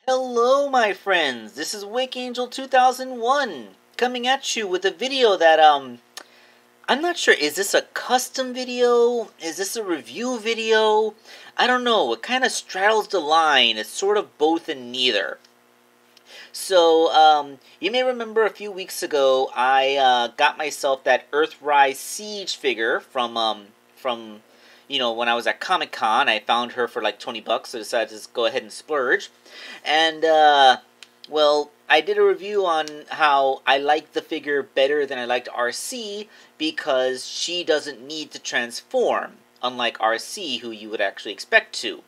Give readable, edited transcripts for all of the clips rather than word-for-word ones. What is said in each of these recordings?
Hello, my friends. This is Wake Angel 2001 coming at you with a video that I'm not sure. Is this a custom video? Is this a review video? I don't know. It kind of straddles the line. It's sort of both and neither. So, you may remember a few weeks ago, I got myself that Earthrise Siege figure from when I was at Comic-Con. I found her for like 20 bucks, so I decided to just go ahead and splurge. And, well, I did a review on how I liked the figure better than I liked Arcee because she doesn't need to transform, unlike Arcee, who you would actually expect to.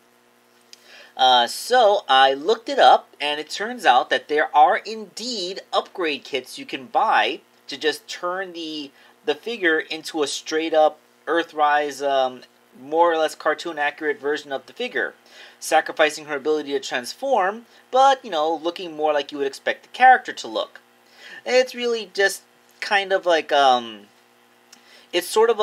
So I looked it up, and it turns out that there are indeed upgrade kits you can buy to just turn the figure into a straight-up Earthrise, more or less cartoon-accurate version of the figure, sacrificing her ability to transform, but, looking more like you would expect the character to look. It's really just kind of like, it's sort of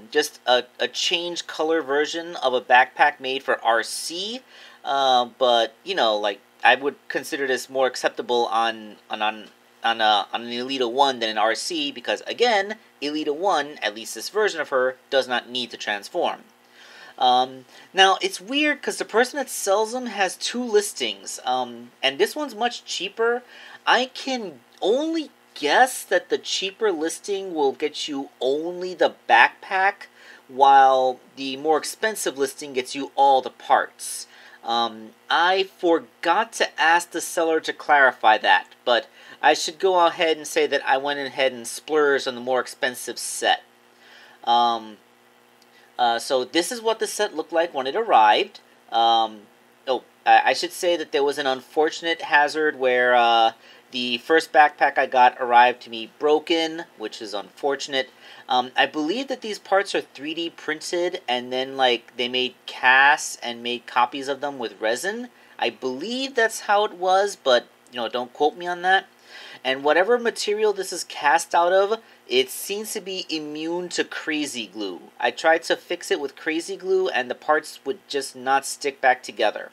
just a change color version of a backpack made for Arcee, but, like, I would consider this more acceptable on an Elita-1 than an Arcee, because, again, Elita-1, at least this version of her, does not need to transform. Now, it's weird, because the person that sells them has two listings, and this one's much cheaper. I can only guess that the cheaper listing will get you only the backpack, while the more expensive listing gets you all the parts. I forgot to ask the seller to clarify that, but I should go ahead and say that I went ahead and splurged on the more expensive set. So this is what the set looked like when it arrived. I should say that there was an unfortunate hazard where the first backpack I got arrived to me broken, which is unfortunate. I believe that these parts are 3D printed, and then they made casts and made copies of them with resin. I believe that's how it was, but don't quote me on that. And whatever material this is cast out of, it seems to be immune to crazy glue. I tried to fix it with crazy glue, and the parts would just not stick back together.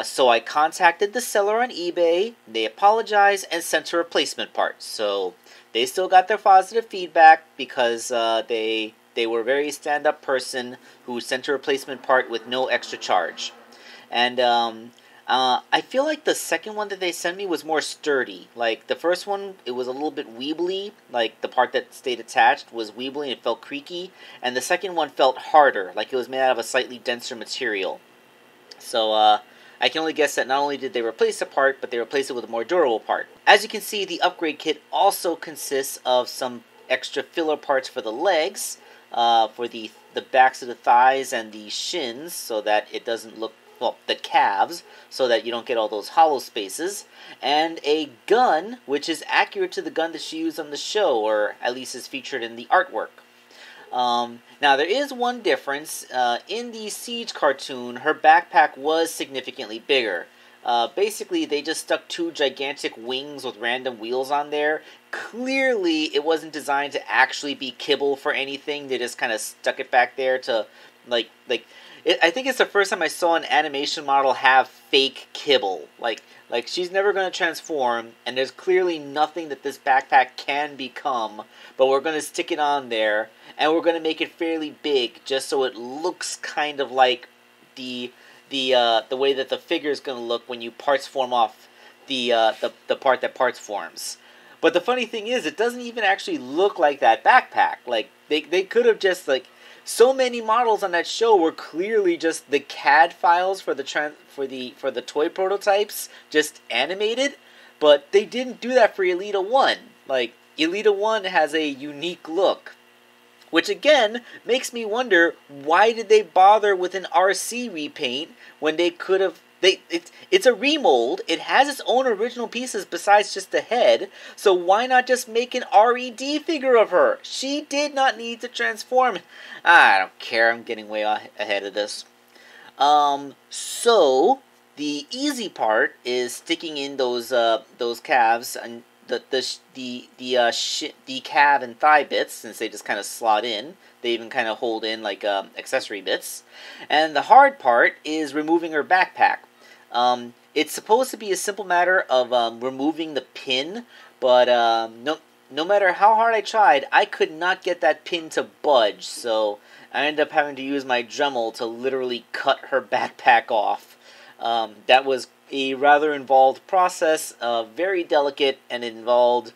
So I contacted the seller on eBay, they apologized, and sent a replacement part. So they still got their positive feedback because they were a very stand-up person who sent a replacement part with no extra charge. And I feel like the second one that they sent me was more sturdy. Like, the first one, it was a little bit weebly. Like, the part that stayed attached was weebly and it felt creaky. And the second one felt harder, like it was made out of a slightly denser material. So, I can only guess that not only did they replace the part, but they replaced it with a more durable part. As you can see, the upgrade kit also consists of some extra filler parts for the legs, for the backs of the thighs and the shins, so that it doesn't look, well, the calves, so that you don't get all those hollow spaces, and a gun, which is accurate to the gun that she used on the show, or at least is featured in the artwork. Now, there is one difference. In the Siege cartoon, her backpack was significantly bigger. Basically, they just stuck two gigantic wings with random wheels on there. Clearly, it wasn't designed to actually be kibble for anything. They just kind of stuck it back there to, I think it's the first time I saw an animation model have fake kibble. Like she's never going to transform, and there's clearly nothing that this backpack can become, but we're going to stick it on there, and we're going to make it fairly big, just so it looks kind of like the way that the figure is going to look when you parts form off the part that parts forms. But the funny thing is, it doesn't even actually look like that backpack. Like, they could have just, so many models on that show were clearly just the CAD files for the toy prototypes, just animated, but they didn't do that for Elita-1. Like, Elita-1 has a unique look, which again makes me wonder, why did they bother with an Arcee repaint when they could have? It's a remold. It has its own original pieces besides just the head. So why not just make an RED figure of her? She did not need to transform. I don't care. I'm getting way ahead of this. So the easy part is sticking in those calves and the calf and thigh bits, since they just kind of slot in. They even kind of hold in like accessory bits. And the hard part is removing her backpack. It's supposed to be a simple matter of removing the pin, but no matter how hard I tried, I could not get that pin to budge, so I ended up having to use my Dremel to literally cut her backpack off. That was a rather involved process, very delicate, and it involved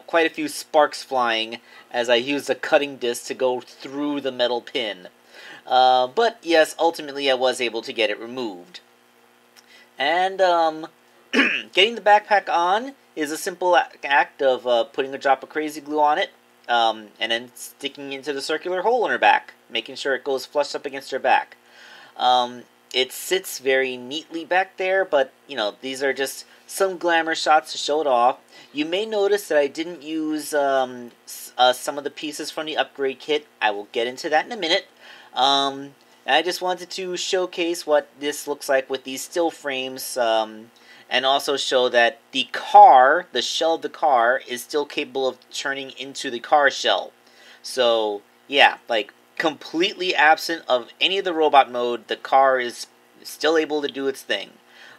quite a few sparks flying as I used a cutting disc to go through the metal pin. But yes, ultimately I was able to get it removed. And getting the backpack on is a simple act of putting a drop of crazy glue on it, and then sticking into the circular hole in her back, making sure it goes flush up against her back. It sits very neatly back there, but, you know, these are just some glamour shots to show it off. You may notice that I didn't use some of the pieces from the upgrade kit. I will get into that in a minute. And I just wanted to showcase what this looks like with these still frames, and also show that the car, the shell of the car, is still capable of turning into the car shell. So, yeah, like, completely absent of any of the robot mode, the car is still able to do its thing.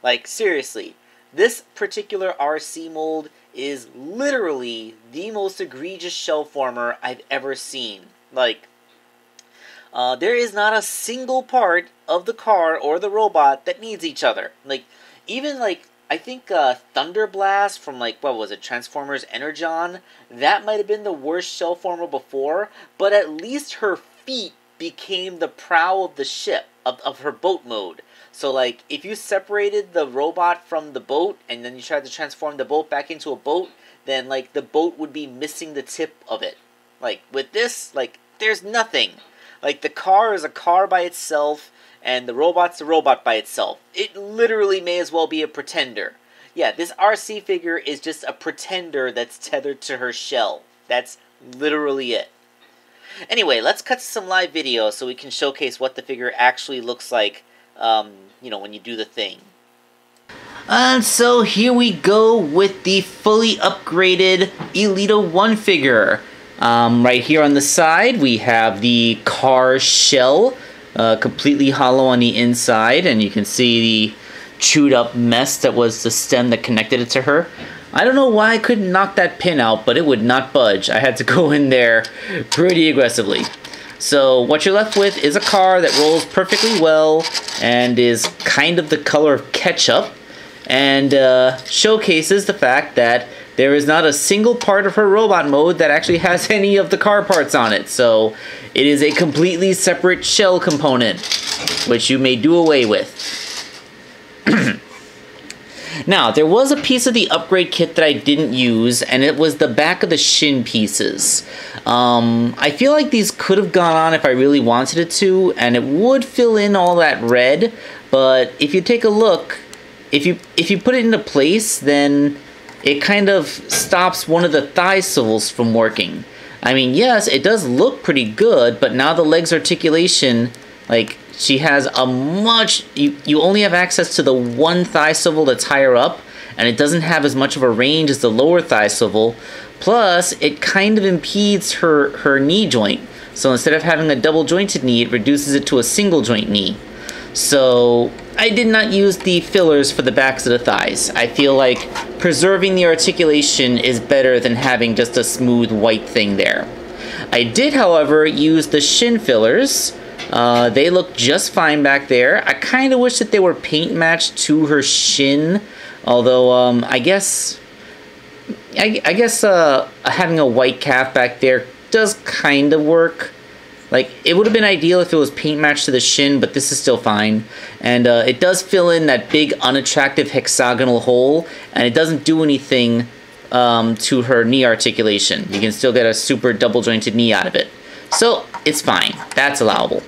Like, seriously, this particular Arcee mold is literally the most egregious shell former I've ever seen. Like, there is not a single part of the car or the robot that needs each other. Like, even, like, I think Thunder Blast from, like, what was it, Transformers Energon? That might have been the worst shell former before, but at least her feet became the prow of the ship, of her boat mode. So, like, if you separated the robot from the boat, and then you tried to transform the boat back into a boat, then, like, the boat would be missing the tip of it. Like, with this, like, there's nothing. Like, the car is a car by itself, and the robot's a robot by itself. It literally may as well be a pretender. Yeah, this Arcee figure is just a pretender that's tethered to her shell. That's literally it. Anyway, let's cut to some live video so we can showcase what the figure actually looks like, you know, when you do the thing. And so here we go with the fully upgraded Elita-1 figure. Right here on the side, we have the car shell, completely hollow on the inside, and you can see the chewed up mess that was the stem that connected it to her. I don't know why I couldn't knock that pin out, but it would not budge. I had to go in there pretty aggressively. So what you're left with is a car that rolls perfectly well and is kind of the color of ketchup, and showcases the fact that there is not a single part of her robot mode that actually has any of the car parts on it. So it is a completely separate shell component, which you may do away with. Now, there was a piece of the upgrade kit that I didn't use, and it was the back of the shin pieces. I feel like these could have gone on if I really wanted it to, and it would fill in all that red, but if you take a look, if you put it into place, then it kind of stops one of the thigh swivels from working. I mean, yes, it does look pretty good, but now the leg's articulation, like, she has a much... You only have access to the one thigh swivel that's higher up, and it doesn't have as much of a range as the lower thigh swivel. Plus, it kind of impedes her knee joint. So instead of having a double jointed knee, it reduces it to a single joint knee. So I did not use the fillers for the backs of the thighs. I feel like preserving the articulation is better than having just a smooth white thing there. I did, however, use the Shin Fillers. They look just fine back there. I kind of wish that they were paint matched to her shin, although I guess having a white calf back there does kind of work. Like, it would have been ideal if it was paint matched to the shin, but this is still fine. And it does fill in that big unattractive hexagonal hole, and it doesn't do anything to her knee articulation. You can still get a super double jointed knee out of it. So it's fine. That's allowable.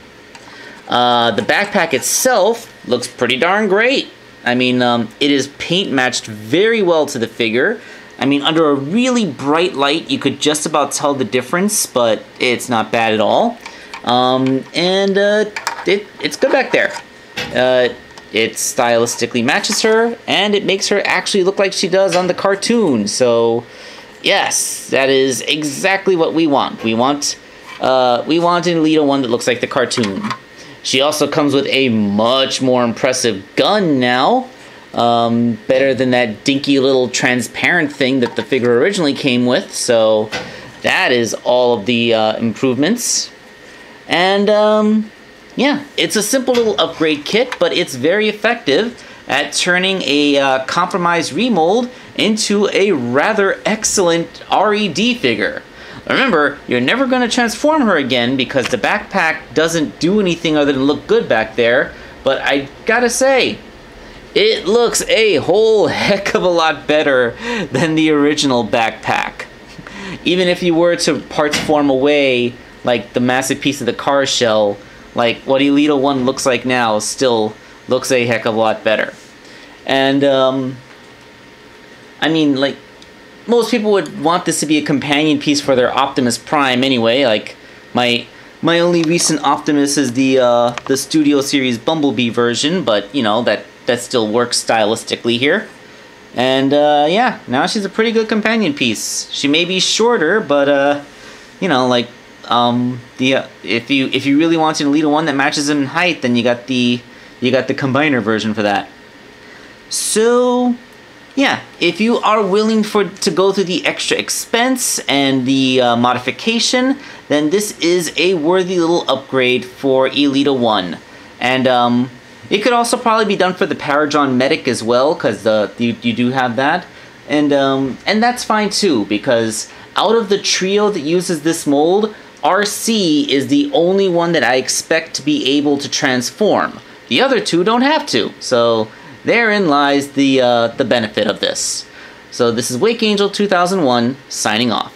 The backpack itself looks pretty darn great. I mean, it is paint matched very well to the figure. I mean, under a really bright light, you could just about tell the difference, but it's not bad at all. It's good back there. It stylistically matches her, and it makes her actually look like she does on the cartoon. So, yes, that is exactly what we want. We want an Elita-1 that looks like the cartoon. She also comes with a much more impressive gun now. Better than that dinky little transparent thing that the figure originally came with. So that is all of the improvements. And yeah, it's a simple little upgrade kit, but it's very effective at turning a compromised remold into a rather excellent RED figure. Remember, you're never going to transform her again because the backpack doesn't do anything other than look good back there. But I gotta say, it looks a whole heck of a lot better than the original backpack. Even if you were to parts form away, like the massive piece of the car shell, like what Elita-1 looks like now still looks a heck of a lot better. And, I mean, like, most people would want this to be a companion piece for their Optimus Prime anyway. Like, my only recent Optimus is the Studio Series Bumblebee version, but, you know, that still works stylistically here. And, yeah, now she's a pretty good companion piece. She may be shorter, but, you know, like, if you really want an Elita-1 that matches him in height, then you got the combiner version for that. So, yeah, if you are willing to go through the extra expense and the modification, then this is a worthy little upgrade for Elita-1. And it could also probably be done for the Paradron Medic as well, because you do have that. And that's fine too, because out of the trio that uses this mold, Arcee is the only one that I expect to be able to transform. The other two don't have to, so therein lies the benefit of this. So this is Wake Angel 2001, signing off.